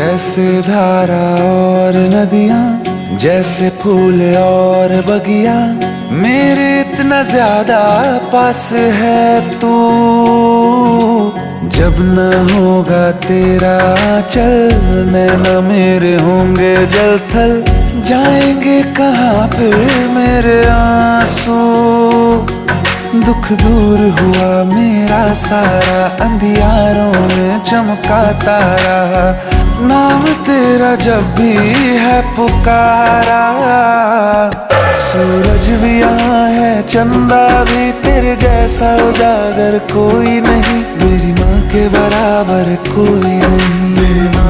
जैसे धारा और नदियाँ, जैसे फूल और बगिया, मेरे इतना ज्यादा पास है तू। जब न होगा तेरा चल, नैना मेरे होंगे जल थल, जाएंगे कहाँ फिर मेरे आंसू। दुख दूर हुआ मेरा सारा, अंधियारों में चमका तारा, नाम तेरा जब भी है पुकारा। सूरज भी यहाँ है, चंदा भी, तेरे जैसा उजागर कोई नहीं, मेरी माँ के बराबर कोई नहीं।